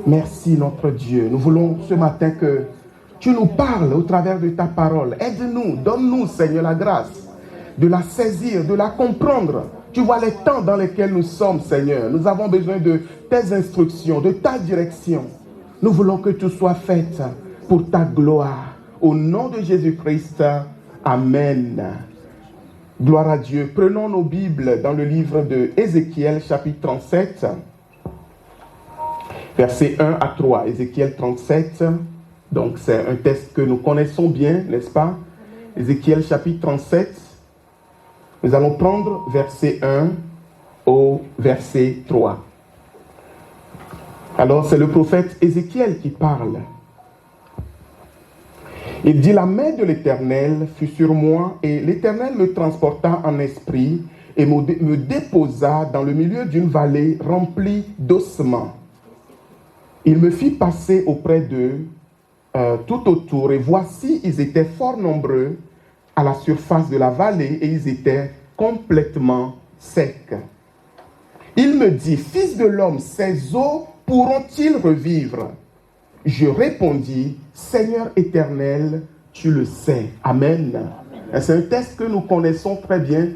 Merci notre Dieu. Nous voulons ce matin que tu nous parles au travers de ta parole. Aide-nous, donne-nous Seigneur la grâce de la saisir, de la comprendre. Tu vois les temps dans lesquels nous sommes Seigneur. Nous avons besoin de tes instructions, de ta direction. Nous voulons que tout soit fait pour ta gloire. Au nom de Jésus-Christ, Amen. Gloire à Dieu. Prenons nos Bibles dans le livre de Ézéchiel, chapitre 37, versets 1 à 3. Ézéchiel 37, donc c'est un texte que nous connaissons bien, n'est-ce pas? Ézéchiel, chapitre 37, nous allons prendre verset 1 au verset 3. Alors, c'est le prophète Ézéchiel qui parle. Il dit, la main de l'Éternel fut sur moi, et l'Éternel me transporta en esprit et me déposa dans le milieu d'une vallée remplie d'ossements. Il me fit passer auprès d'eux tout autour, et voici, ils étaient fort nombreux à la surface de la vallée, et ils étaient complètement secs. Il me dit, fils de l'homme, ces eaux pourront-ils revivre? Je répondis, Seigneur éternel, tu le sais. Amen. C'est un texte que nous connaissons très bien.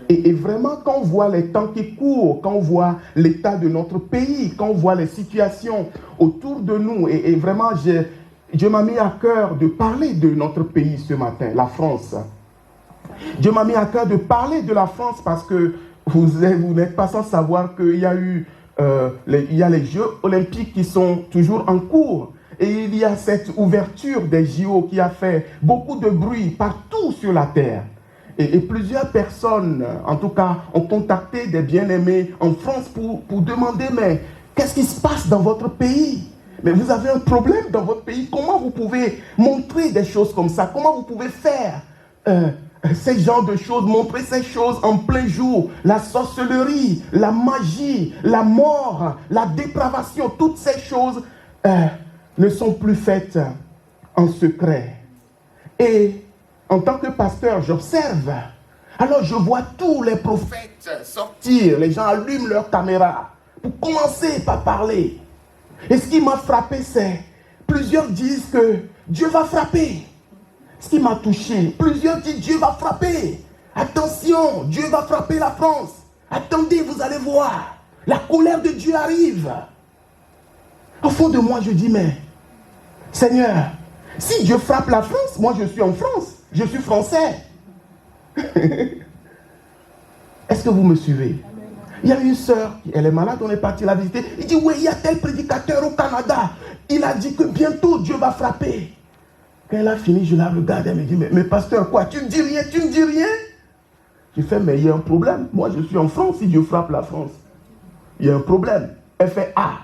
Et vraiment, quand on voit les temps qui courent, quand on voit l'état de notre pays, quand on voit les situations autour de nous, et vraiment, Dieu m'a mis à cœur de parler de notre pays ce matin, la France. Dieu m'a mis à cœur de parler de la France parce que vous n'êtes pas sans savoir qu'il y a eu il y a les Jeux olympiques qui sont toujours en cours. Et il y a cette ouverture des JO qui a fait beaucoup de bruit partout sur la terre. Et plusieurs personnes, en tout cas, ont contacté des bien-aimés en France pour demander, mais qu'est-ce qui se passe dans votre pays? Mais vous avez un problème dans votre pays. Comment vous pouvez montrer des choses comme ça? Comment vous pouvez faire ces genres de choses, montrer ces choses en plein jour? La sorcellerie, la magie, la mort, la dépravation, toutes ces choses ne sont plus faites en secret. Et en tant que pasteur, j'observe. Alors je vois tous les prophètes sortir. Les gens allument leur caméra pour commencer par parler. Et ce qui m'a frappé, c'est plusieurs disent que Dieu va frapper. Ce qui m'a touché, plusieurs disent Dieu va frapper. Attention, Dieu va frapper la France. Attendez, vous allez voir. La colère de Dieu arrive. Au fond de moi, je dis, mais Seigneur, si Dieu frappe la France, moi je suis en France, je suis français. Est-ce que vous me suivez? Il y a une sœur, elle est malade, on est parti la visiter. Il dit, oui, il y a tel prédicateur au Canada. Il a dit que bientôt Dieu va frapper. Quand elle a fini, je la regarde, elle me dit, mais pasteur, quoi, tu ne dis rien, tu ne dis rien? Je fais, mais il y a un problème. Moi, je suis en France, si Dieu frappe la France. Il y a un problème. Elle fait, ah.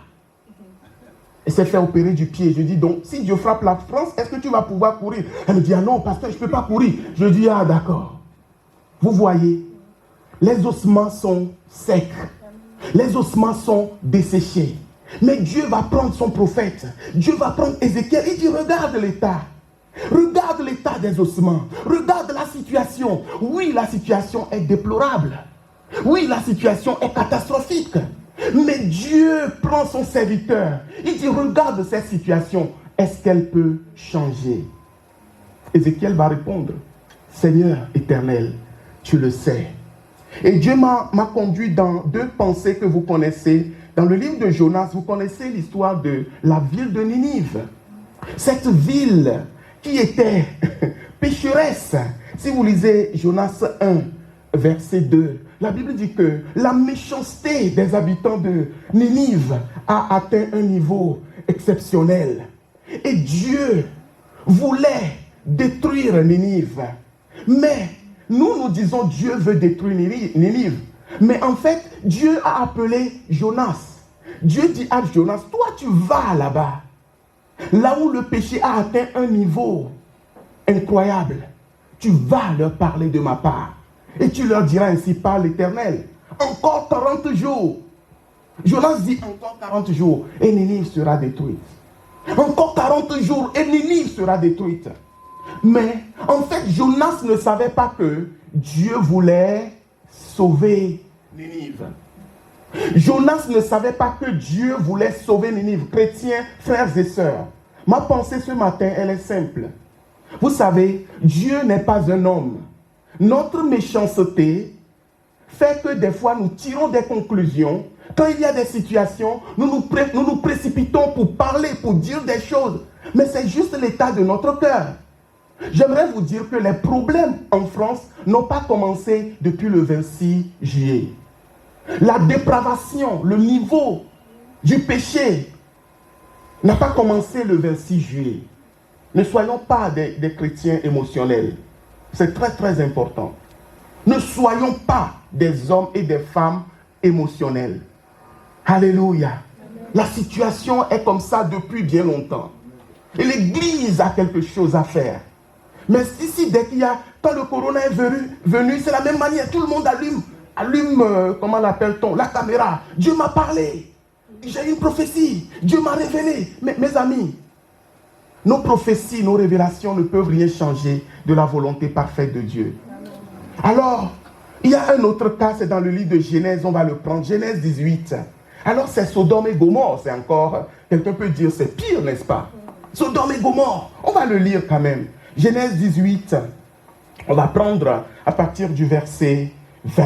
Elle s'est fait opérer du pied. Je dis, donc, si Dieu frappe la France, est-ce que tu vas pouvoir courir? Elle me dit, ah non, pasteur, je ne peux pas courir. Je dis, ah d'accord. Vous voyez, les ossements sont secs. Les ossements sont desséchés. Mais Dieu va prendre son prophète. Dieu va prendre Ézéchiel. Il dit, regarde l'état. Regarde l'état des ossements. Regarde la situation. Oui, la situation est déplorable. Oui, la situation est catastrophique. Mais Dieu prend son serviteur. Il dit, regarde cette situation. Est-ce qu'elle peut changer? Ézéchiel va répondre, Seigneur éternel, tu le sais. Et Dieu m'a conduit dans deux pensées que vous connaissez. Dans le livre de Jonas, vous connaissez l'histoire de la ville de Ninive. Cette ville qui était pécheresse. Si vous lisez Jonas 1, verset 2, la Bible dit que la méchanceté des habitants de Ninive a atteint un niveau exceptionnel. Et Dieu voulait détruire Ninive. Mais nous disons Dieu veut détruire Ninive. Mais en fait, Dieu a appelé Jonas. Dieu dit à Jonas, toi tu vas là-bas. Là où le péché a atteint un niveau incroyable. Tu vas leur parler de ma part. Et tu leur diras ainsi par l'Éternel. Encore 40 jours. Jonas dit encore 40 jours et Ninive sera détruite. Encore 40 jours et Ninive sera détruite. Mais en fait, Jonas ne savait pas que Dieu voulait sauver Ninive. Jonas ne savait pas que Dieu voulait sauver Ninive. Chrétiens, frères et sœurs, ma pensée ce matin, elle est simple. Vous savez, Dieu n'est pas un homme. Notre méchanceté fait que des fois nous tirons des conclusions. Quand il y a des situations, nous nous précipitons pour parler, pour dire des choses. Mais c'est juste l'état de notre cœur. J'aimerais vous dire que les problèmes en France n'ont pas commencé depuis le 26 juillet. La dépravation, le niveau du péché n'a pas commencé le 26 juillet. Ne soyons pas des chrétiens émotionnels. C'est très très important. Ne soyons pas des hommes et des femmes émotionnels. Alléluia. La situation est comme ça depuis bien longtemps. Et l'Église a quelque chose à faire. Mais ici, dès qu'il y a, quand le corona est venu, c'est la même manière. Tout le monde allume, comment l'appelle-t-on, la caméra. Dieu m'a parlé. J'ai une prophétie. Dieu m'a révélé. Mais mes amis, nos prophéties, nos révélations ne peuvent rien changer de la volonté parfaite de Dieu. Alors, il y a un autre cas, c'est dans le livre de Genèse, on va le prendre, Genèse 18. Alors c'est Sodome et Gomorrhe, c'est encore, quelqu'un peut dire c'est pire, n'est-ce pas? Sodome et Gomorrhe, on va le lire quand même. Genèse 18, on va prendre à partir du verset 20.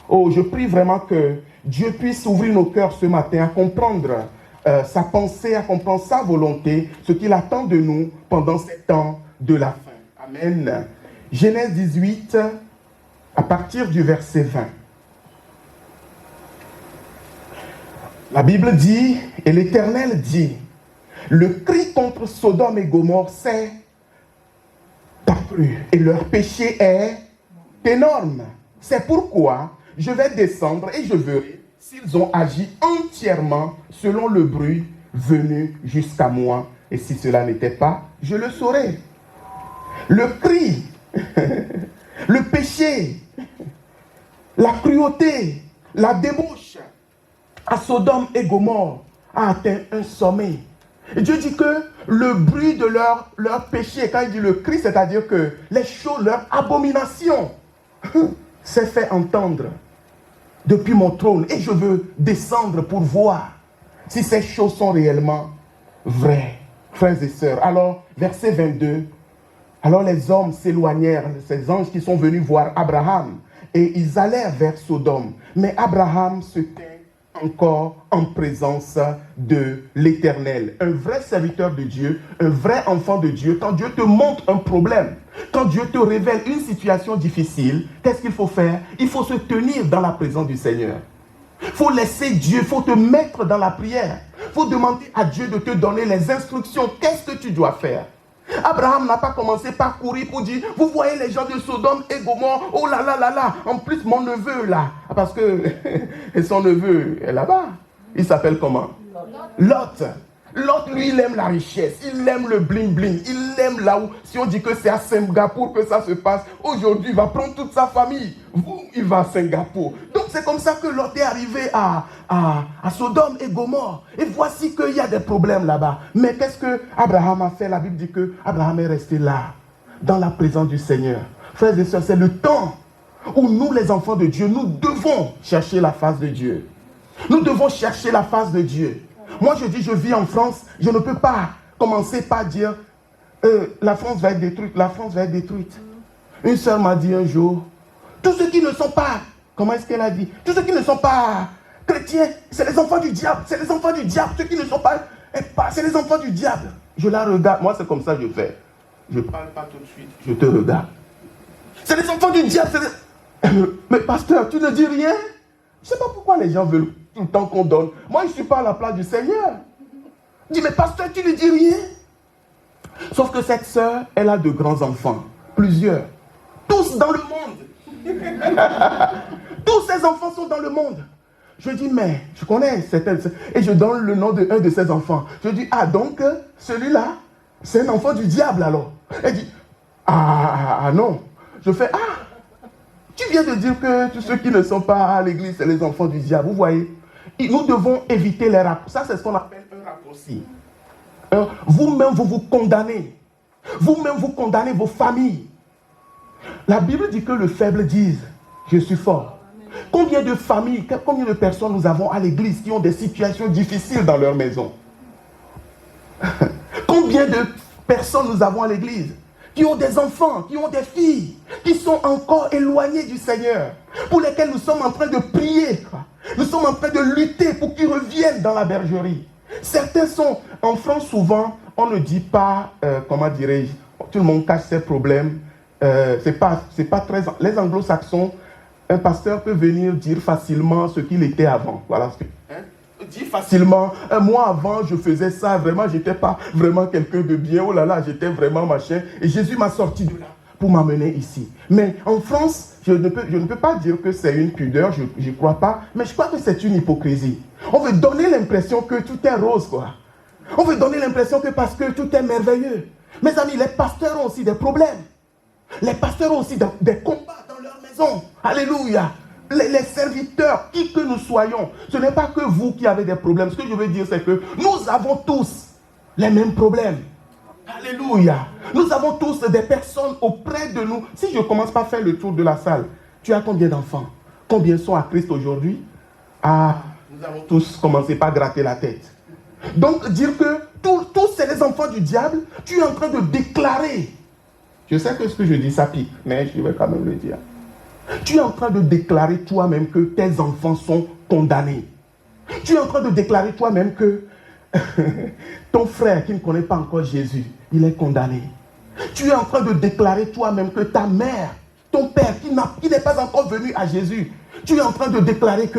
Oh, je prie vraiment que Dieu puisse ouvrir nos cœurs ce matin à comprendre sa pensée, à comprendre sa volonté, ce qu'il attend de nous pendant ces temps de la fin. Amen. Genèse 18, à partir du verset 20. La Bible dit, et l'Éternel dit, le cri contre Sodome et Gomorrhe s'est accru, et leur péché est énorme. C'est pourquoi je vais descendre et je verrai s'ils ont agi entièrement selon le bruit venu jusqu'à moi. Et si cela n'était pas, je le saurai. Le cri, le péché, la cruauté, la débauche à Sodome et Gomorrhe a atteint un sommet. Et Dieu dit que le bruit de leur péché, quand il dit le cri, c'est-à-dire que les choses, leur abomination, s'est fait entendre depuis mon trône. Et je veux descendre pour voir si ces choses sont réellement vraies, frères et sœurs. Alors, verset 22, alors les hommes s'éloignèrent, ces anges qui sont venus voir Abraham, et ils allèrent vers Sodome. Mais Abraham se tint encore en présence de l'Éternel. Un vrai serviteur de Dieu, un vrai enfant de Dieu, quand Dieu te montre un problème, quand Dieu te révèle une situation difficile, qu'est-ce qu'il faut faire? Il faut se tenir dans la présence du Seigneur. Il faut laisser Dieu, il faut te mettre dans la prière. Il faut demander à Dieu de te donner les instructions. Qu'est-ce que tu dois faire? Abraham n'a pas commencé par courir pour dire, vous voyez les gens de Sodome et Gomorrhe, oh là là là là, en plus mon neveu là, parce que son neveu est là-bas, il s'appelle comment? Lot. Lot, lui, il aime la richesse, il aime le bling-bling, il aime là où, si on dit que c'est à Singapour que ça se passe, aujourd'hui, il va prendre toute sa famille, il va à Singapour. Donc, c'est comme ça que Lot est arrivé à Sodome et Gomorrhe. Et voici qu'il y a des problèmes là-bas. Mais qu'est-ce que Abraham a fait? La Bible dit que Abraham est resté là, dans la présence du Seigneur. Frères et sœurs, c'est le temps où nous, les enfants de Dieu, nous devons chercher la face de Dieu. Nous devons chercher la face de Dieu. Moi, je dis, je vis en France, je ne peux pas commencer par dire la France va être détruite, la France va être détruite. Une sœur m'a dit un jour, tous ceux qui ne sont pas, comment est-ce qu'elle a dit? Tous ceux qui ne sont pas chrétiens, c'est les enfants du diable, c'est les enfants du diable. Ceux qui ne sont pas, c'est les enfants du diable. Je la regarde, moi c'est comme ça que je fais. Je ne parle pas tout de suite, je te regarde. C'est les enfants du diable. Mais pasteur, tu ne dis rien? Je ne sais pas pourquoi les gens veulent tout le temps qu'on donne. Moi, je ne suis pas à la place du Seigneur. Je dis, mais pasteur, tu ne dis rien? Sauf que cette sœur, elle a de grands enfants. Plusieurs. Tous dans le monde. Tous ces enfants sont dans le monde. Je dis, mais je connais certaines. Et je donne le nom d'un de ses enfants. Je dis, ah, donc, celui-là, c'est un enfant du diable alors. Elle dit, ah non. Je fais, ah, tu viens de dire que tous ceux qui ne sont pas à l'église, c'est les enfants du diable. Vous voyez, nous devons éviter les raccourcis. Ça, c'est ce qu'on appelle un raccourci. Vous-même, vous vous condamnez. Vous-même, vous condamnez vos familles. La Bible dit que le faible dise, je suis fort. Combien de familles, combien de personnes nous avons à l'église qui ont des situations difficiles dans leur maison? Combien de personnes nous avons à l'église qui ont des enfants, qui ont des filles, qui sont encore éloignés du Seigneur, pour lesquels nous sommes en train de prier. Nous sommes en train de lutter pour qu'ils reviennent dans la bergerie. Certains sont, en France souvent, on ne dit pas, comment dirais-je, tout le monde cache ses problèmes. C'est pas très... Les anglo-saxons, un pasteur peut venir dire facilement ce qu'il était avant. Voilà ce que... Dire facilement, moi avant je faisais ça, vraiment j'étais pas vraiment quelqu'un de bien, oh là là, j'étais vraiment machin, et Jésus m'a sorti de là pour m'amener ici. Mais en France, je ne peux pas dire que c'est une pudeur, je ne crois pas, mais je crois que c'est une hypocrisie. On veut donner l'impression que tout est rose, quoi. On veut donner l'impression que parce que tout est merveilleux. Mes amis, les pasteurs ont aussi des problèmes. Les pasteurs ont aussi des combats dans leur maison. Alléluia. Les serviteurs, qui que nous soyons, ce n'est pas que vous qui avez des problèmes. Ce que je veux dire, c'est que nous avons tous les mêmes problèmes. Alléluia. Nous avons tous des personnes auprès de nous. Si je commence par faire le tour de la salle, tu as combien d'enfants? Combien sont à Christ aujourd'hui? Ah, nous avons tous commencé par gratter la tête. Donc, dire que tous c'est les enfants du diable, tu es en train de déclarer. Je sais que ce que je dis, ça pique, mais je vais quand même le dire. Tu es en train de déclarer toi-même que tes enfants sont condamnés. Tu es en train de déclarer toi-même que ton frère qui ne connaît pas encore Jésus, il est condamné. Tu es en train de déclarer toi-même que ta mère, ton père qui n'est pas encore venu à Jésus, tu es en train de déclarer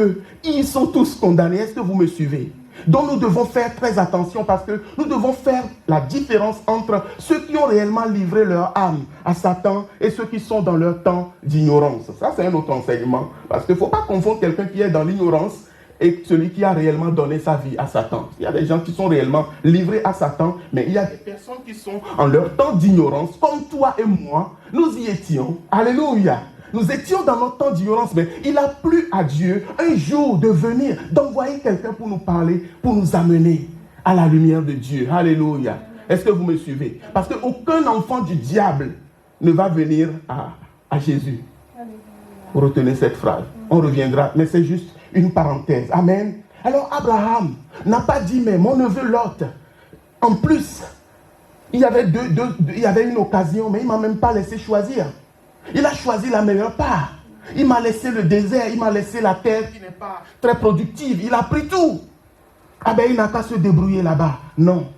qu'ils sont tous condamnés. Est-ce que vous me suivez? Donc nous devons faire très attention parce que nous devons faire la différence entre ceux qui ont réellement livré leur âme à Satan et ceux qui sont dans leur temps d'ignorance. Ça, c'est un autre enseignement. Parce qu'il ne faut pas confondre quelqu'un qui est dans l'ignorance et celui qui a réellement donné sa vie à Satan. Il y a des gens qui sont réellement livrés à Satan, mais il y a des personnes qui sont en leur temps d'ignorance, comme toi et moi, nous y étions. Alléluia. Nous étions dans notre temps d'ignorance, mais il a plu à Dieu un jour de venir, d'envoyer quelqu'un pour nous parler, pour nous amener à la lumière de Dieu. Alléluia. Est-ce que vous me suivez? Parce qu'aucun enfant du diable ne va venir à Jésus. Vous retenez cette phrase. On reviendra, mais c'est juste une parenthèse. Amen. Alors Abraham n'a pas dit, mais mon neveu Lot, en plus, il y avait une occasion, mais il ne m'a même pas laissé choisir. Il a choisi la meilleure part. Il m'a laissé le désert, il m'a laissé la terre qui n'est pas très productive. Il a pris tout. Ah ben il n'a qu'à se débrouiller là-bas. Non.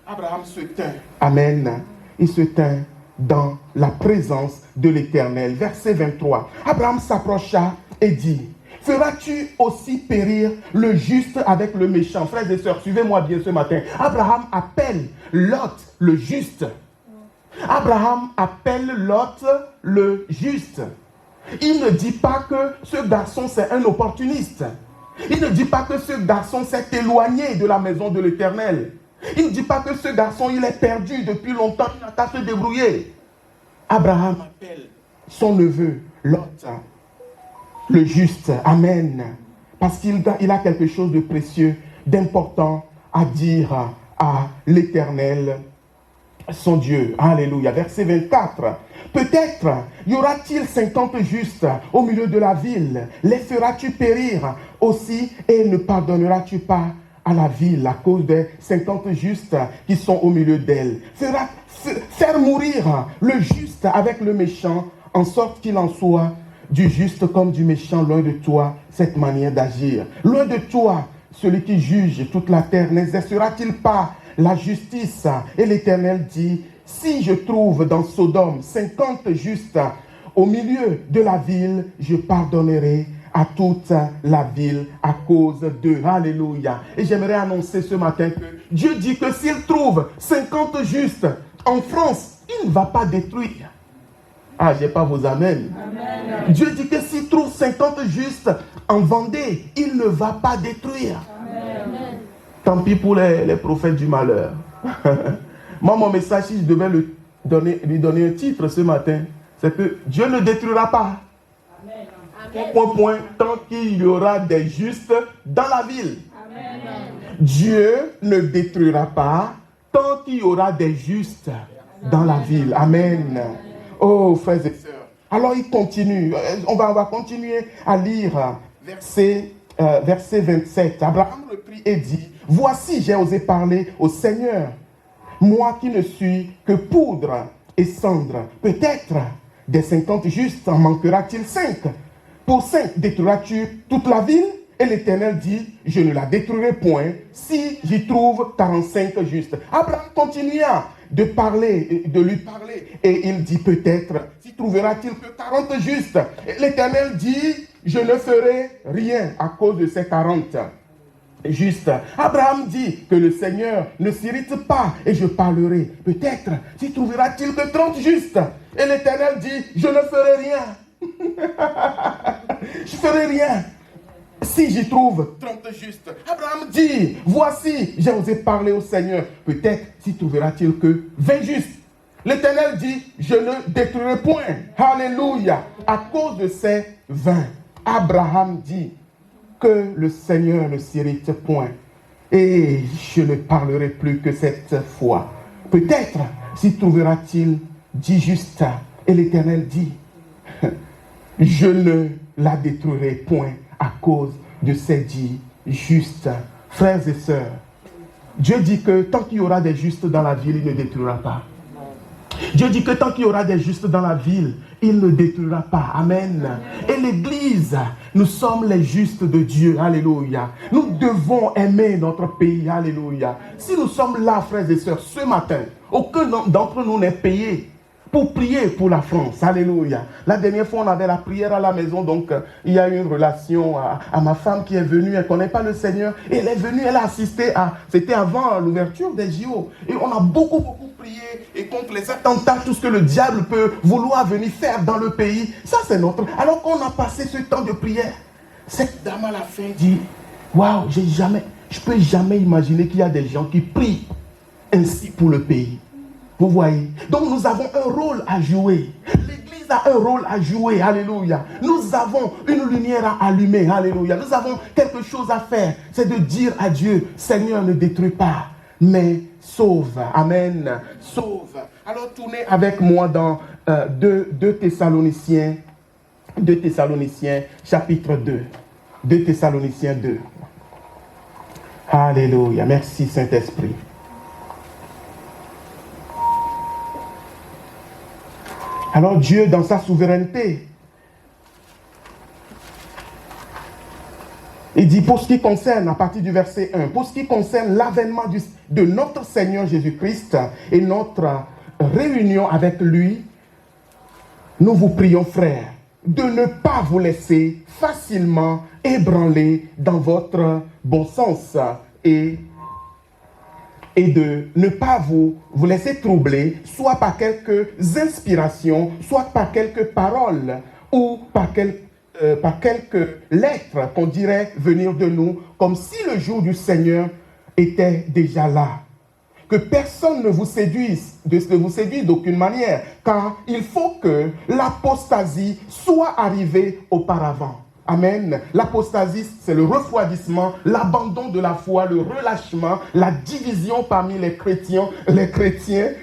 Abraham se tint. Amen. Il se tint dans la présence de l'Éternel. Verset 23. Abraham s'approcha et dit, feras-tu aussi périr le juste avec le méchant? Frères et sœurs, suivez-moi bien ce matin. Abraham appelle Lot le juste. Abraham appelle Lot le juste. Il ne dit pas que ce garçon c'est un opportuniste. Il ne dit pas que ce garçon s'est éloigné de la maison de l'Éternel. Il ne dit pas que ce garçon il est perdu depuis longtemps, il n'a qu'à se débrouiller. Abraham appelle son neveu Lot le juste. Amen. Parce qu'il a quelque chose de précieux, d'important à dire à l'Éternel, son Dieu. Alléluia. Verset 24. Peut-être y aura-t-il 50 justes au milieu de la ville. Les feras-tu périr aussi et ne pardonneras-tu pas à la ville à cause des 50 justes qui sont au milieu d'elle? Faire mourir le juste avec le méchant, en sorte qu'il en soit du juste comme du méchant, loin de toi cette manière d'agir. Loin de toi, celui qui juge toute la terre, n'exercera-t-il pas la justice? Et l'Éternel dit, si je trouve dans Sodome 50 justes au milieu de la ville, je pardonnerai à toute la ville à cause d'eux. Alléluia. Et j'aimerais annoncer ce matin que Dieu dit que s'il trouve 50 justes en France, il ne va pas détruire. Ah, j'ai pas vos amen. Amen. Dieu dit que s'il trouve 50 justes en Vendée, il ne va pas détruire. Amen. Tant pis pour les prophètes du malheur. Moi, mon message, si je devais lui donner un titre ce matin, c'est que Dieu ne détruira pas. Point, tant qu'il y aura des justes dans la ville. Amen. Dieu ne détruira pas tant qu'il y aura des justes dans la ville. Amen. Oh, frères et sœurs, Alors il continue, on va continuer à lire verset 27. Abraham reprit et dit, « Voici, j'ai osé parler au Seigneur, moi qui ne suis que poudre et cendre. Peut-être des 50 justes en manquera-t-il 5. Pour 5 détruiras-tu toute la ville ?» Et l'Éternel dit, « Je ne la détruirai point si j'y trouve 45 justes. » Abraham continua de lui parler. Et il dit, peut-être, s'y trouvera-t-il que 40 justes. Et l'Éternel dit, je ne ferai rien à cause de ces 40 justes. Abraham dit que le Seigneur ne s'irrite pas et je parlerai. Peut-être, s'y trouvera-t-il que 30 justes. Et l'Éternel dit, je ne ferai rien. Je ferai rien. Si j'y trouve 30 justes. Abraham dit, voici, j'ai osé parler au Seigneur. Peut-être s'y trouvera-t-il que 20 justes. L'Éternel dit, je ne détruirai point. Alléluia. À cause de ces 20, Abraham dit que le Seigneur ne s'irrite point. Et je ne parlerai plus que cette fois. Peut-être s'y trouvera-t-il 10 justes. Et l'Éternel dit, je ne la détruirai point à cause de ces 10 justes. Frères et sœurs, Dieu dit que tant qu'il y aura des justes dans la ville, il ne détruira pas. Dieu dit que tant qu'il y aura des justes dans la ville, il ne détruira pas. Amen. Et l'Église, nous sommes les justes de Dieu. Alléluia. Nous devons aimer notre pays. Alléluia. Si nous sommes là, frères et sœurs, ce matin, aucun d'entre nous n'est payé pour prier pour la France. Alléluia. La dernière fois, on avait la prière à la maison, donc il y a eu une relation à ma femme qui est venue, elle ne connaît pas le Seigneur, et elle est venue, elle a assisté c'était avant l'ouverture des JO, et on a beaucoup prié, et contre les attentats, tout ce que le diable peut vouloir venir faire dans le pays, ça c'est notre... Alors qu'on a passé ce temps de prière, cette dame à la fin dit, waouh, je ne peux jamais imaginer qu'il y a des gens qui prient ainsi pour le pays. Vous voyez? Donc nous avons un rôle à jouer. L'Église a un rôle à jouer. Alléluia. Nous avons une lumière à allumer. Alléluia. Nous avons quelque chose à faire. C'est de dire à Dieu, Seigneur, ne détruis pas, mais sauve. Amen. Sauve. Alors tournez avec moi dans 2 Thessaloniciens chapitre 2. 2 Thessaloniciens 2. Alléluia. Merci Saint-Esprit. Alors Dieu, dans sa souveraineté, il dit, pour ce qui concerne, à partir du verset 1, pour ce qui concerne l'avènement de notre Seigneur Jésus-Christ et notre réunion avec lui, nous vous prions, frères, de ne pas vous laisser facilement ébranler dans votre bon sens et de ne pas vous laisser troubler, soit par quelques inspirations, soit par quelques paroles, ou par quelques lettres qu'on dirait venir de nous, comme si le jour du Seigneur était déjà là. Que personne ne vous séduise d'aucune manière, car il faut que l'apostasie soit arrivée auparavant. Amen. L'apostasie, c'est le refroidissement, l'abandon de la foi, le relâchement, la division parmi les chrétiens,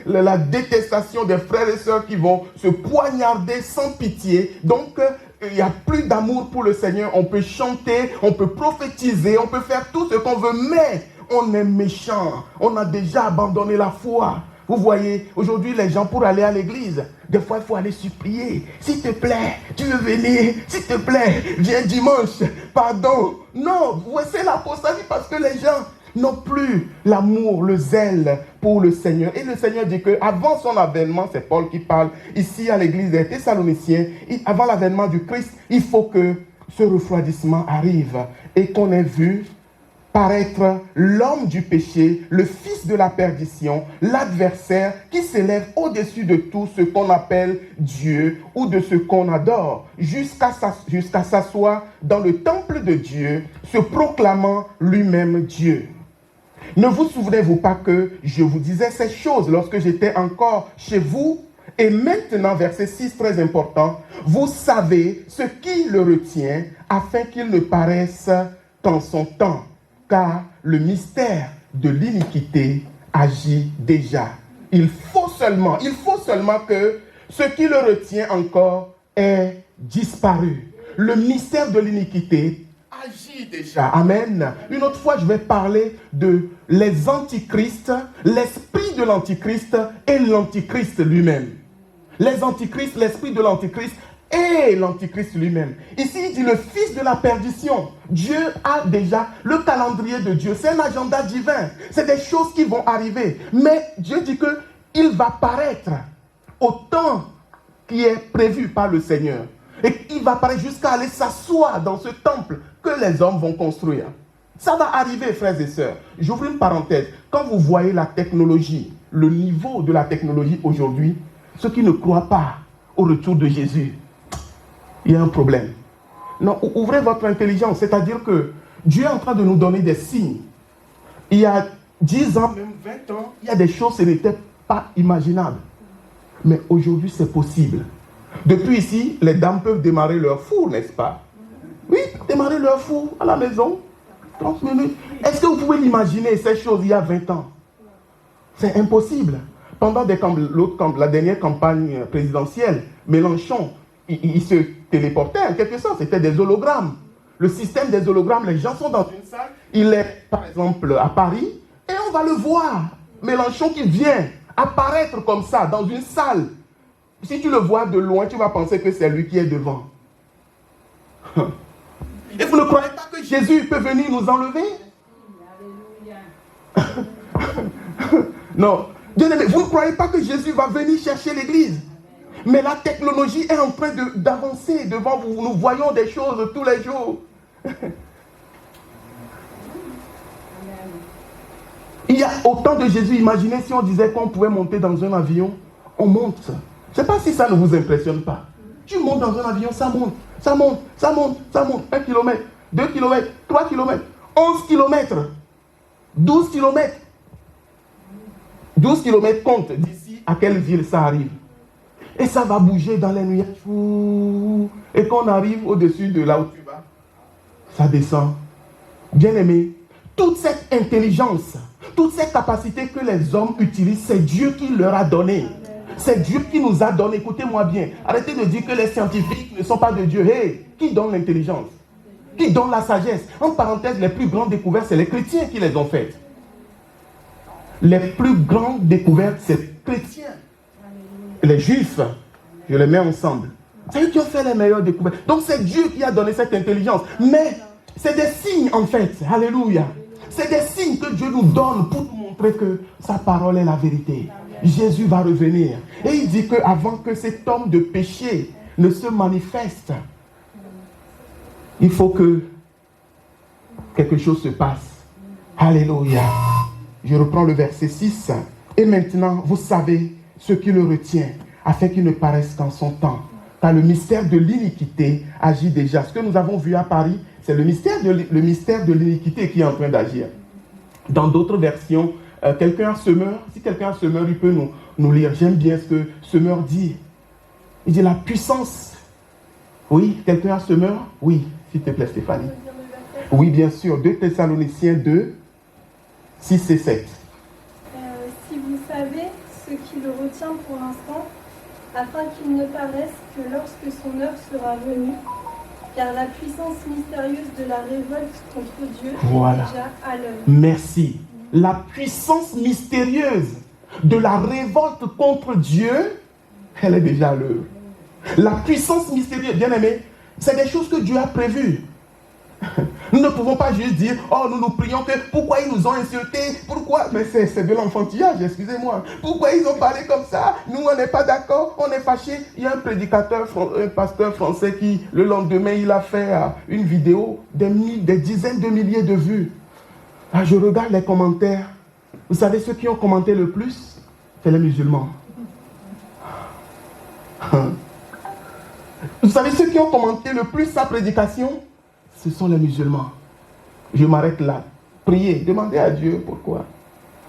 la détestation des frères et sœurs qui vont se poignarder sans pitié. Donc, il n'y a plus d'amour pour le Seigneur. On peut chanter, on peut prophétiser, on peut faire tout ce qu'on veut, mais on est méchant. On a déjà abandonné la foi. Vous voyez, aujourd'hui, les gens, pour aller à l'église, des fois, il faut aller supplier. S'il te plaît, tu veux venir? S'il te plaît, viens dimanche. Pardon. Non, c'est l'apostasie parce que les gens n'ont plus l'amour, le zèle pour le Seigneur. Et le Seigneur dit qu'avant son avènement, c'est Paul qui parle ici à l'église des Thessaloniciens, avant l'avènement du Christ, il faut que ce refroidissement arrive et qu'on ait vu paraître l'homme du péché, le fils de la perdition, l'adversaire qui s'élève au-dessus de tout ce qu'on appelle Dieu ou de ce qu'on adore, jusqu'à s'asseoir dans le temple de Dieu, se proclamant lui-même Dieu. Ne vous souvenez-vous pas que je vous disais ces choses lorsque j'étais encore chez vous? Et maintenant, verset 6, très important, vous savez ce qui le retient afin qu'il ne paraisse qu'en son temps. Car le mystère de l'iniquité agit déjà. Il faut seulement que ce qui le retient encore est disparu. Le mystère de l'iniquité agit déjà. Amen. Une autre fois, je vais parler de les antichrists, l'esprit de l'antichrist et l'antichrist lui-même. Les antichrists, l'esprit de l'antichrist et l'antichrist lui-même. Ici, il dit le fils de la perdition. Dieu a déjà le calendrier de Dieu. C'est un agenda divin. C'est des choses qui vont arriver. Mais Dieu dit qu'il va paraître au temps qui est prévu par le Seigneur. Et il va paraître jusqu'à aller s'asseoir dans ce temple que les hommes vont construire. Ça va arriver, frères et sœurs. J'ouvre une parenthèse. Quand vous voyez la technologie, le niveau de la technologie aujourd'hui, ceux qui ne croient pas au retour de Jésus, il y a un problème. Non, ouvrez votre intelligence, c'est-à-dire que Dieu est en train de nous donner des signes. Il y a 10 ans, même 20 ans, il y a des choses qui n'étaient pas imaginables. Mais aujourd'hui, c'est possible. Depuis ici, les dames peuvent démarrer leur four, n'est-ce pas? Oui, démarrer leur four à la maison. 30 minutes. Est-ce que vous pouvez l'imaginer, ces choses, il y a 20 ans? C'est impossible. Pendant la dernière campagne présidentielle, Mélenchon, il se téléportait en quelque sorte. C'était des hologrammes. Le système des hologrammes, les gens sont dans une salle. Il est, par exemple, à Paris, et on va le voir. Mélenchon qui vient apparaître comme ça, dans une salle. Si tu le vois de loin, tu vas penser que c'est lui qui est devant. Et vous ne croyez pas que Jésus peut venir nous enlever? Non. Bien aimé, vous ne croyez pas que Jésus va venir chercher l'église? Mais la technologie est en train d'avancer devant vous. Nous voyons des choses tous les jours. Il y a autant de Jésus. Imaginez si on disait qu'on pouvait monter dans un avion. On monte. Je ne sais pas si ça ne vous impressionne pas. Tu montes dans un avion, ça monte. Ça monte, ça monte, ça monte. 1 km, 2 km, 3 km, 11 km, 12 km. 12 km compte d'ici à quelle ville ça arrive. Et ça va bouger dans les nuages. Et quand on arrive au-dessus de là où tu vas, ça descend. Bien aimé, toute cette intelligence, toutes ces capacités que les hommes utilisent, c'est Dieu qui leur a donné. C'est Dieu qui nous a donné. Écoutez-moi bien. Arrêtez de dire que les scientifiques ne sont pas de Dieu. Hey, qui donne l'intelligence? Qui donne la sagesse? En parenthèse, les plus grandes découvertes, c'est les chrétiens qui les ont faites. Les plus grandes découvertes, c'est les chrétiens. Les juifs, je les mets ensemble. C'est eux qui ont fait les meilleures découvertes. Donc c'est Dieu qui a donné cette intelligence. Mais c'est des signes en fait. Alléluia. C'est des signes que Dieu nous donne pour nous montrer que sa parole est la vérité. Jésus va revenir. Et il dit qu'avant que cet homme de péché ne se manifeste, il faut que quelque chose se passe. Alléluia. Je reprends le verset 6. Et maintenant, vous savez ce qui le retient, afin qu'il ne paraisse qu'en son temps. Car le mystère de l'iniquité agit déjà. Ce que nous avons vu à Paris, c'est le mystère de l'iniquité qui est en train d'agir. Dans d'autres versions, quelqu'un a semeur. Si quelqu'un a semeur, il peut nous lire. J'aime bien ce que semeur dit. Il dit la puissance. Oui, quelqu'un a semeur? Oui, s'il te plaît Stéphanie. Oui, bien sûr. 2 Thessaloniciens 2, 6 et 7. Si vous savez ce qui le retient pour l'instant, afin qu'il ne paraisse que lorsque son heure sera venue, car la puissance mystérieuse de la révolte contre Dieu est déjà à l'œuvre. Merci. La puissance mystérieuse de la révolte contre Dieu, elle est déjà à l'œuvre. La puissance mystérieuse, bien aimé, c'est des choses que Dieu a prévues. Nous ne pouvons pas juste dire, oh, nous prions que pourquoi ils nous ont insultés, pourquoi, mais c'est de l'enfantillage, excusez-moi. Pourquoi ils ont parlé comme ça? Nous, on n'est pas d'accord, on est fâchés. Il y a un prédicateur, un pasteur français qui, le lendemain, il a fait une vidéo, des dizaines de milliers de vues. Je regarde les commentaires. Vous savez ceux qui ont commenté le plus? C'est les musulmans. Vous savez ceux qui ont commenté le plus sa prédication? Ce sont les musulmans. Je m'arrête là. Priez, demandez à Dieu pourquoi.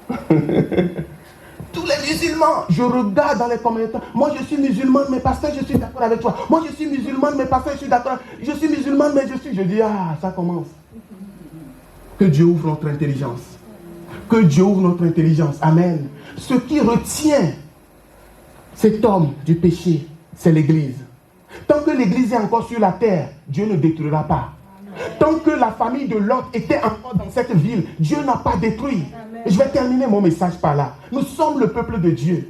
Tous les musulmans, je regarde dans les commentaires. Moi je suis musulman, mais pasteur, je suis d'accord avec toi. Moi je suis musulman, mais pasteur, je suis d'accord. Je suis musulman, mais je suis. Je dis, ça commence. Que Dieu ouvre notre intelligence. Que Dieu ouvre notre intelligence. Amen. Ce qui retient cet homme du péché, c'est l'Église. Tant l'Église est encore sur la terre, Dieu ne détruira pas. Tant que la famille de Lot était encore dans cette ville, Dieu n'a pas détruit. Je vais terminer mon message par là. Nous sommes le peuple de Dieu.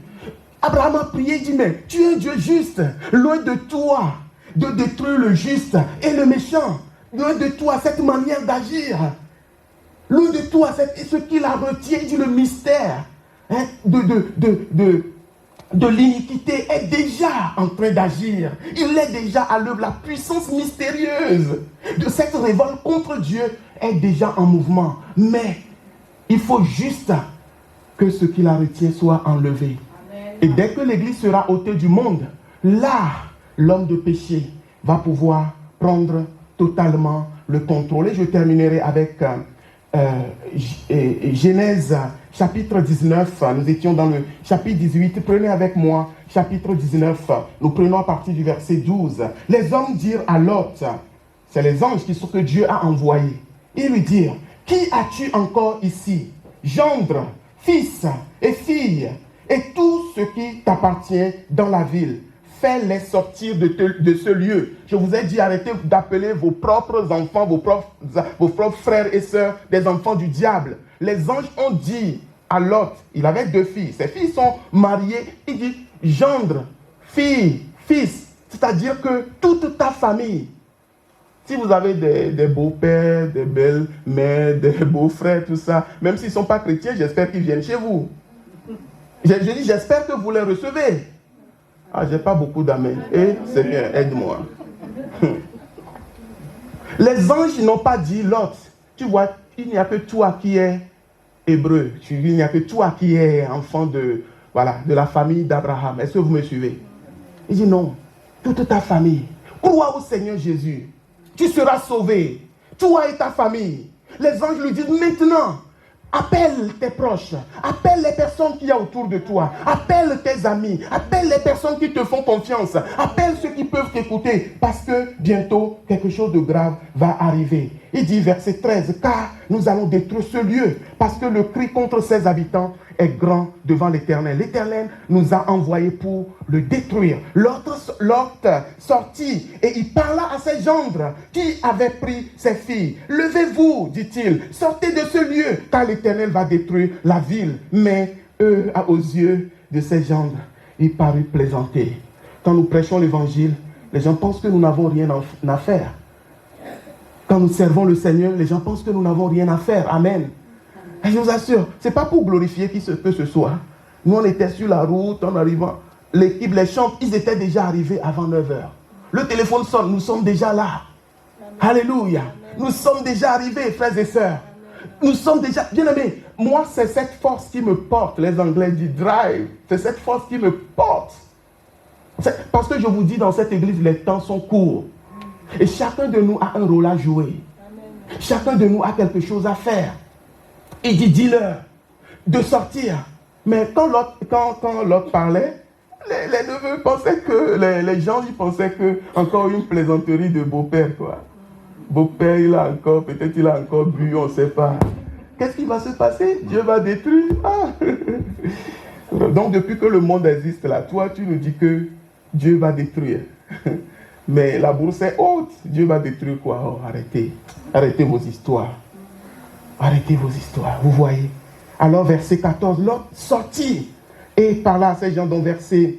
Abraham a prié, il dit, mais tu es Dieu juste, loin de toi de détruire le juste et le méchant. Loin de toi cette manière d'agir. Loin de toi ce qui la retient, il dit le mystère de l'iniquité est déjà en train d'agir. Il est déjà à l'œuvre. La puissance mystérieuse de cette révolte contre Dieu est déjà en mouvement. Mais il faut juste que ce qui la retient soit enlevé. Amen. Et dès que l'Église sera ôtée du monde, là, l'homme de péché va pouvoir prendre totalement le contrôle. Et je terminerai avec Genèse chapitre 19, nous étions dans le chapitre 18, prenez avec moi chapitre 19, nous prenons à partir du verset 12. Les hommes dirent à Lot, c'est les anges que Dieu a envoyés, ils lui dirent, qui as-tu encore ici? Gendre, fils et fille, et tout ce qui t'appartient dans la ville. Fais-les sortir de ce lieu. Je vous ai dit, arrêtez d'appeler vos propres enfants, vos propres frères et sœurs, des enfants du diable. Les anges ont dit à Lot, il avait 2 filles. Ses filles sont mariées. Il dit, gendre, fille, fils. C'est-à-dire que toute ta famille, si vous avez des beaux-pères, des belles-mères, des beaux-frères, tout ça, même s'ils ne sont pas chrétiens, j'espère qu'ils viennent chez vous. Je dis, j'espère que vous les recevez. Ah, j'ai pas beaucoup d'amen. Et Seigneur, aide-moi. Les anges n'ont pas dit, Lot, tu vois, il n'y a que toi qui es hébreu. Il n'y a que toi qui es enfant de la famille d'Abraham. Est-ce que vous me suivez? Il dit non, toute ta famille. Crois au Seigneur Jésus. Tu seras sauvé. Toi et ta famille. Les anges lui disent maintenant, appelle tes proches, appelle les personnes qu'il y a autour de toi, appelle tes amis, appelle les personnes qui te font confiance, appelle ceux qui peuvent t'écouter, parce que bientôt quelque chose de grave va arriver. Il dit verset 13, car nous allons détruire ce lieu, parce que le cri contre ses habitants est grand devant l'Éternel. L'Éternel nous a envoyés pour le détruire. Lot sortit et il parla à ses gendres qui avaient pris ses filles. Levez-vous, dit-il, sortez de ce lieu, car l'Éternel va détruire la ville. Mais eux, aux yeux de ses gendres, il parut plaisanter. Quand nous prêchons l'Évangile, les gens pensent que nous n'avons rien à faire. Quand nous servons le Seigneur, les gens pensent que nous n'avons rien à faire. Amen. Et je vous assure, ce n'est pas pour glorifier qui que ce soit. Nous, on était sur la route, en arrivant. L'équipe, les chants, ils étaient déjà arrivés avant 9h. Le téléphone sonne, nous sommes déjà là. Amen. Alléluia. Amen. Nous sommes déjà arrivés, frères et sœurs. Amen. Nous sommes déjà... Bien aimés, moi, c'est cette force qui me porte. Les Anglais disent drive. C'est cette force qui me porte. Parce que je vous dis, dans cette église, les temps sont courts. Et chacun de nous a un rôle à jouer. Amen. Chacun de nous a quelque chose à faire. Il dit, dis-leur de sortir. Mais quand Lot parlait, les neveux pensaient que, les gens, ils pensaient que encore une plaisanterie de beau-père, quoi. Beau-père, peut-être il a encore bu, on ne sait pas. Qu'est-ce qui va se passer? Dieu va détruire. Ah. Donc, depuis que le monde existe là, toi, tu nous dis que Dieu va détruire. Mais la bourse est haute. Dieu va détruire quoi? Oh, arrêtez. Arrêtez vos histoires. Arrêtez vos histoires, vous voyez. Alors, verset 14, Lot sortit et parla à ces gens dans verset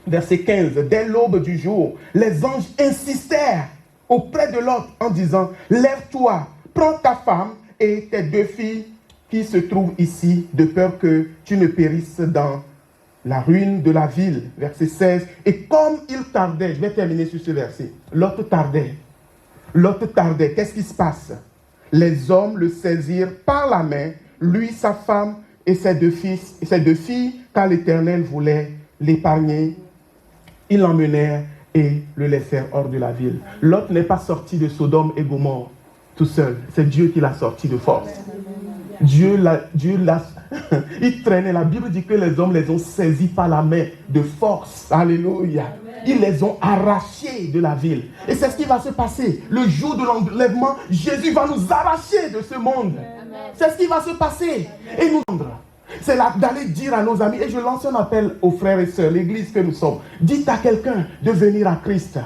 15. Dès l'aube du jour, les anges insistèrent auprès de Lot en disant, lève-toi, prends ta femme et tes 2 filles qui se trouvent ici, de peur que tu ne périsses dans la ruine de la ville. Verset 16. Et comme il tardait, je vais terminer sur ce verset. Lot tardait. Qu'est-ce qui se passe? Les hommes le saisirent par la main, lui, sa femme et ses 2 filles, car l'Éternel voulait l'épargner. Ils l'emmenèrent et le laissèrent hors de la ville. Lot n'est pas sorti de Sodome et Gomorrhe tout seul. C'est Dieu qui l'a sorti de force. Dieu l'a, il traînait. La Bible dit que les hommes les ont saisis par la main de force. Alléluia. Ils les ont arrachés de la ville. Et c'est ce qui va se passer. Le jour de l'enlèvement, Jésus va nous arracher de ce monde. C'est ce qui va se passer. Et nous, c'est là d'aller dire à nos amis, et je lance un appel aux frères et sœurs, l'église que nous sommes. Dites à quelqu'un de venir à Christ.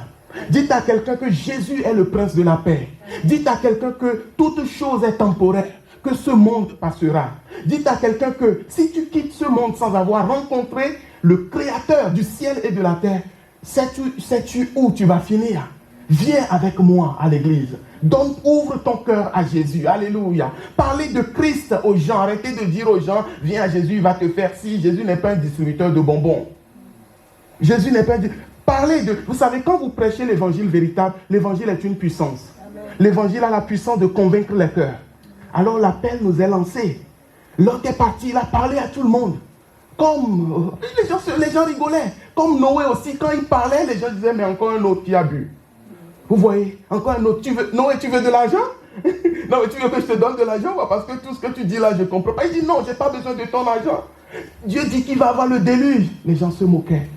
Dites à quelqu'un que Jésus est le prince de la paix. Dites à quelqu'un que toute chose est temporaire, que ce monde passera. Dites à quelqu'un que si tu quittes ce monde sans avoir rencontré le Créateur du ciel et de la terre, sais-tu où tu vas finir? Viens avec moi à l'église. Donc ouvre ton cœur à Jésus. Alléluia. Parlez de Christ aux gens. Arrêtez de dire aux gens, viens à Jésus, il va te faire ci. Jésus n'est pas un distributeur de bonbons. Jésus n'est pas... Parlez de... Vous savez, quand vous prêchez l'évangile véritable, l'évangile est une puissance. L'évangile a la puissance de convaincre les cœurs. Alors l'appel nous est lancé. L'autre est parti, il a parlé à tout le monde. Comme... Les gens rigolaient. Comme Noé aussi, quand il parlait, les gens disaient, mais encore un autre qui a bu. Vous voyez, encore un autre. Noé, tu veux de l'argent? Non, mais tu veux que je te donne de l'argent? Parce que tout ce que tu dis là, je ne comprends pas. Il dit, non, je n'ai pas besoin de ton argent. Dieu dit qu'il va avoir le déluge. Les gens se moquaient.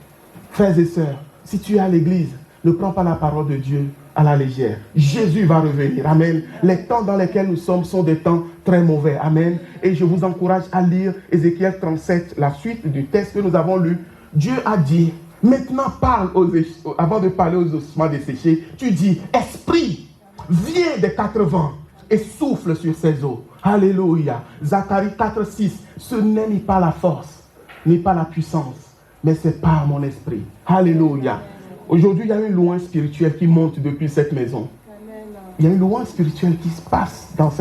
Frères et sœurs, si tu es à l'église, ne prends pas la parole de Dieu à la légère. Jésus va revenir. Amen. Les temps dans lesquels nous sommes sont des temps très mauvais. Amen. Et je vous encourage à lire Ézéchiel 37, la suite du texte que nous avons lu. Dieu a dit, maintenant parle avant de parler aux ossements desséchés, tu dis, esprit, viens des 4 vents et souffle sur ces eaux. Alléluia. Zacharie 4, 6, ce n'est ni pas la force, ni pas la puissance, mais c'est par mon esprit. Alléluia. Aujourd'hui, il y a une louange spirituelle qui monte depuis cette maison. Il y a une louange spirituelle qui se passe dans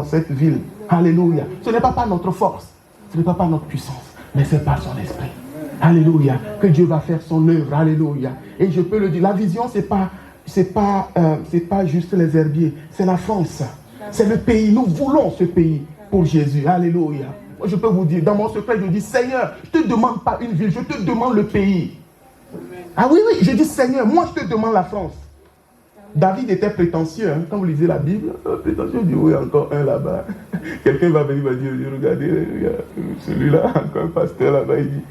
cette ville. Alléluia. Ce n'est pas par notre force, ce n'est pas par notre puissance, mais c'est par son esprit. Alléluia. Que Dieu va faire son œuvre. Alléluia. Et je peux le dire, la vision, c'est pas juste les herbiers, c'est la France. C'est le pays. Nous voulons ce pays pour Jésus. Alléluia. Moi, je peux vous dire, dans mon secret, je dis, Seigneur, je ne te demande pas une ville, je te demande le pays. Ah oui, je dis, Seigneur, moi, je te demande la France. David était prétentieux. Hein. Quand vous lisez la Bible, prétentieux, je dis, oui, encore un là-bas. Quelqu'un va venir, va dire, regardez, celui-là, encore un pasteur là-bas, il dit.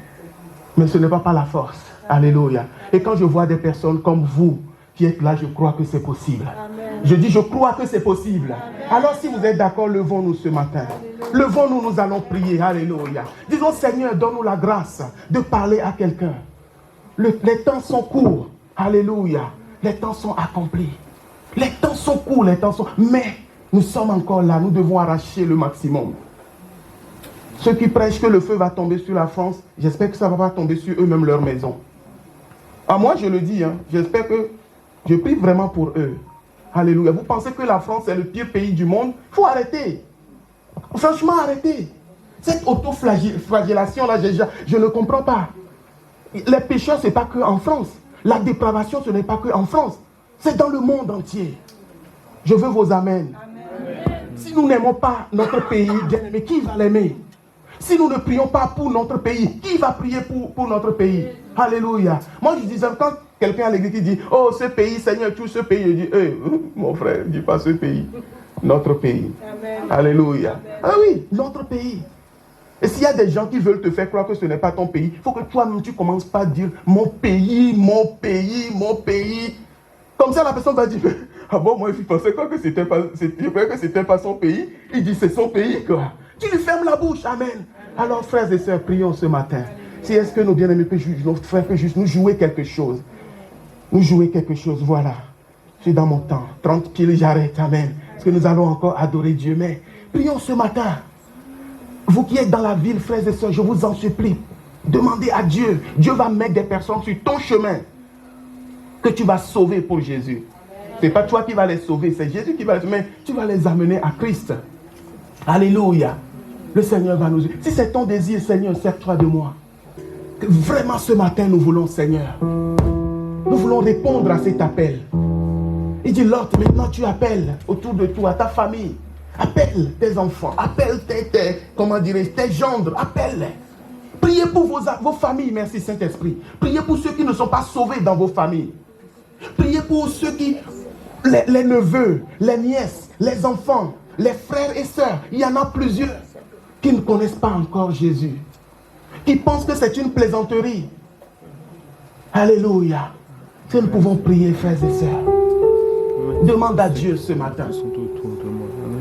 Mais ce n'est pas par la force. Alléluia. Et quand je vois des personnes comme vous qui êtes là, je crois que c'est possible. Amen. Je dis, je crois que c'est possible. Amen. Alors si vous êtes d'accord, levons-nous ce matin. Levons-nous, nous allons prier. Alléluia. Disons, Seigneur, donne-nous la grâce de parler à quelqu'un. Les temps sont courts. Alléluia. Les temps sont accomplis. Les temps sont courts, les temps sont... Mais nous sommes encore là. Nous devons arracher le maximum. Ceux qui prêchent que le feu va tomber sur la France, j'espère que ça ne va pas tomber sur eux-mêmes leur maison. Ah, moi, je le dis, hein, j'espère que je prie vraiment pour eux. Alléluia. Vous pensez que la France est le pire pays du monde? Il faut arrêter. Franchement, arrêtez. Cette auto-flagellation-là, je ne comprends pas. Les pécheurs, ce n'est pas que en France. La dépravation, ce n'est pas que en France. C'est dans le monde entier. Je veux vos amens. Amen. Si nous n'aimons pas notre pays, bien-aimé, qui va l'aimer? Si nous ne prions pas pour notre pays, qui va prier pour notre pays? Alléluia. Moi, je disais, quand quelqu'un à l'église qui dit, oh, ce pays, Seigneur, tout ce pays, je dis, hey, mon frère, ne dis pas ce pays. Notre pays. Amen. Alléluia. Amen. Ah oui, notre pays. Et s'il y a des gens qui veulent te faire croire que ce n'est pas ton pays, il faut que toi-même, tu ne commences pas à dire, mon pays, mon pays, mon pays. Comme ça, la personne va dire, ah bon, moi, je pensais quoi que c'était pas son pays. Il dit, c'est son pays, quoi. Tu lui fermes la bouche. Amen. Alors, frères et sœurs, prions ce matin. Si est-ce que nos bien-aimés, nos frères peuvent juste nous jouer quelque chose. Nous jouer quelque chose, voilà. Je suis dans mon temps. 30 pieds, j'arrête. Amen. Parce que nous allons encore adorer Dieu. Mais prions ce matin. Vous qui êtes dans la ville, frères et sœurs, je vous en supplie. Demandez à Dieu. Dieu va mettre des personnes sur ton chemin que tu vas sauver pour Jésus. Ce n'est pas toi qui vas les sauver, c'est Jésus qui va les sauver. Mais tu vas les amener à Christ. Alléluia. Le Seigneur va nous... Si c'est ton désir, Seigneur, sers-toi de moi. Que vraiment ce matin, nous voulons, Seigneur. Nous voulons répondre à cet appel. Il dit, Lot, maintenant tu appelles autour de toi, ta famille. Appelle tes enfants. Appelle tes gendres. Appelle-les. Priez pour vos familles, merci Saint-Esprit. Priez pour ceux qui ne sont pas sauvés dans vos familles. Priez pour ceux qui... Les neveux, les nièces, les enfants, les frères et sœurs. Il y en a plusieurs qui ne connaissent pas encore Jésus. Qui pensent que c'est une plaisanterie. Alléluia. Si nous pouvons prier, frères et sœurs. Demande à Dieu ce matin.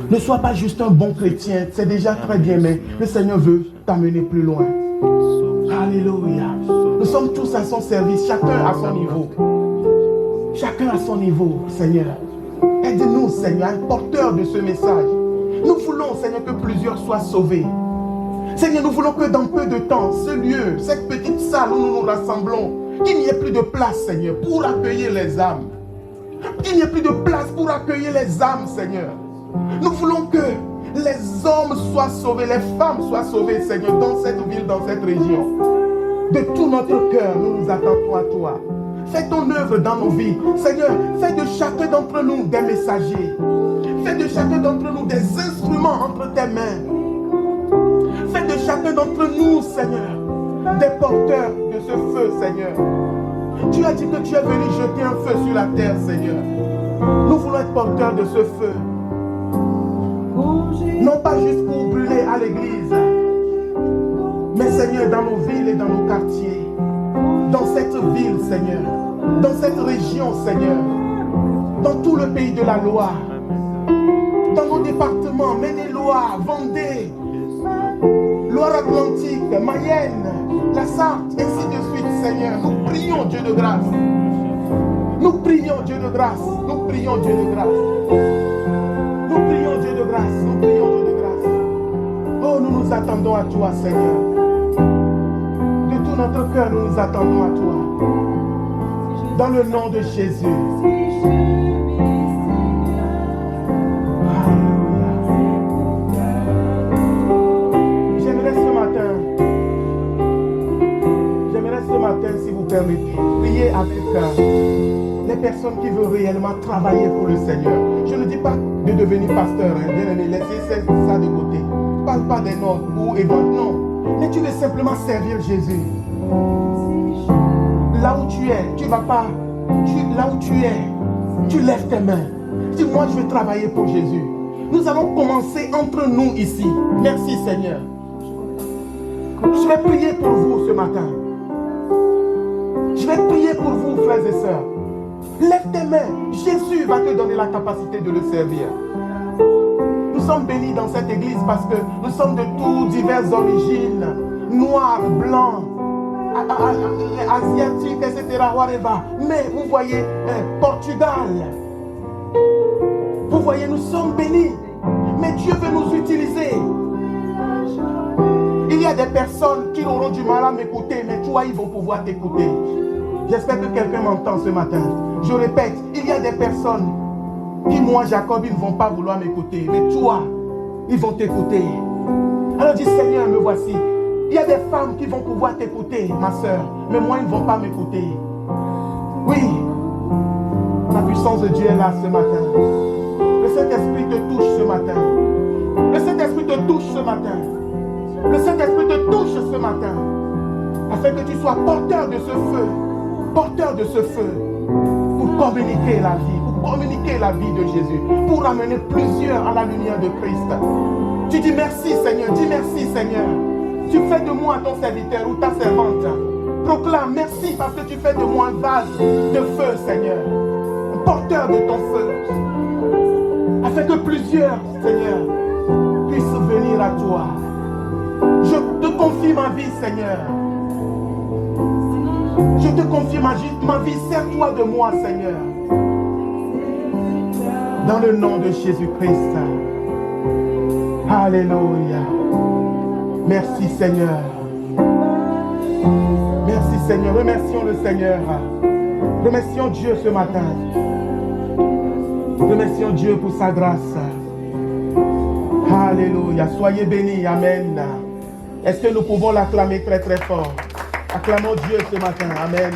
Ne sois pas juste un bon chrétien. C'est déjà très bien, mais le Seigneur veut t'amener plus loin. Alléluia. Nous sommes tous à son service, chacun à son niveau. Chacun à son niveau, Seigneur. Aide-nous, Seigneur, un porteur de ce message. Nous voulons, Seigneur, que plusieurs soient sauvés. Seigneur, nous voulons que dans peu de temps, ce lieu, cette petite salle où nous nous rassemblons, qu'il n'y ait plus de place, Seigneur, pour accueillir les âmes. Qu'il n'y ait plus de place pour accueillir les âmes, Seigneur. Nous voulons que les hommes soient sauvés, les femmes soient sauvées, Seigneur, dans cette ville, dans cette région. De tout notre cœur, nous nous attendons à toi. Fais ton œuvre dans nos vies. Seigneur, fais de chacun d'entre nous des messagers. Fais de chacun d'entre nous des instruments entre tes mains. Fais de chacun d'entre nous, Seigneur, des porteurs de ce feu, Seigneur. Tu as dit que tu es venu jeter un feu sur la terre, Seigneur. Nous voulons être porteurs de ce feu. Non pas juste pour brûler à l'église, mais Seigneur, dans nos villes et dans nos quartiers, dans cette ville, Seigneur, dans cette région, Seigneur, dans tout le pays de la Loire, dans nos départements, Maine-et-Loire, Vendée, Loire-Atlantique, Mayenne, la Sarthe, ainsi de suite, Seigneur. Nous prions, Dieu de grâce. Nous prions, Dieu de grâce. Nous prions, Dieu de grâce. Nous prions, Dieu de grâce. Nous prions, Dieu de grâce. Oh, nous nous attendons à toi, Seigneur. De tout notre cœur, nous nous attendons à toi. Dans le nom de Jésus. J'aimerais ce matin, si vous permettez, prier avec les personnes qui veulent réellement travailler pour le Seigneur. Je ne dis pas de devenir pasteur, hein, bien aimé, laissez ça de côté. Je ne parle pas des noms ou éventuellement, non. Mais tu veux simplement servir Jésus. Là où tu es, tu ne vas pas. Là où tu es, tu lèves tes mains. Dis, moi je vais travailler pour Jésus. Nous allons commencer entre nous ici. Merci Seigneur. Je vais prier pour vous ce matin. Je vais prier pour vous, frères et sœurs. Lève tes mains. Jésus va te donner la capacité de le servir. Nous sommes bénis dans cette église parce que nous sommes de toutes diverses origines. Noirs, blancs, asiatiques, etc. Whatever. Mais vous voyez, Portugal. Vous voyez, nous sommes bénis. Mais Dieu veut nous utiliser. Il y a des personnes qui auront du mal à m'écouter, mais toi, ils vont pouvoir t'écouter. J'espère que quelqu'un m'entend ce matin. Je répète, il y a des personnes qui, moi, Jacob, ils ne vont pas vouloir m'écouter. Mais toi, ils vont t'écouter. Alors dis, Seigneur, me voici. Il y a des femmes qui vont pouvoir t'écouter, ma soeur. Mais moi, ils ne vont pas m'écouter. Oui, la puissance de Dieu est là ce matin. Le Saint-Esprit te touche ce matin. Le Saint-Esprit te touche ce matin. Le Saint-Esprit te touche ce matin. Afin que tu sois porteur de ce feu. Porteur de ce feu. Pour communiquer la vie. Pour communiquer la vie de Jésus. Pour amener plusieurs à la lumière de Christ. Tu dis merci Seigneur. Dis merci Seigneur. Tu fais de moi ton serviteur ou ta servante. Proclame merci parce que tu fais de moi un vase de feu Seigneur. Un porteur de ton feu. Afin que plusieurs, Seigneur, puissent venir à toi. Je te confie ma vie, Seigneur. Je te confie ma vie. Sers-toi de moi, Seigneur. Dans le nom de Jésus-Christ. Alléluia. Merci, Seigneur. Merci, Seigneur. Remercions le Seigneur. Remercions Dieu ce matin. Remercions Dieu pour sa grâce. Alléluia. Soyez bénis. Amen. Est-ce que nous pouvons l'acclamer très très fort? Acclamons Dieu ce matin. Amen.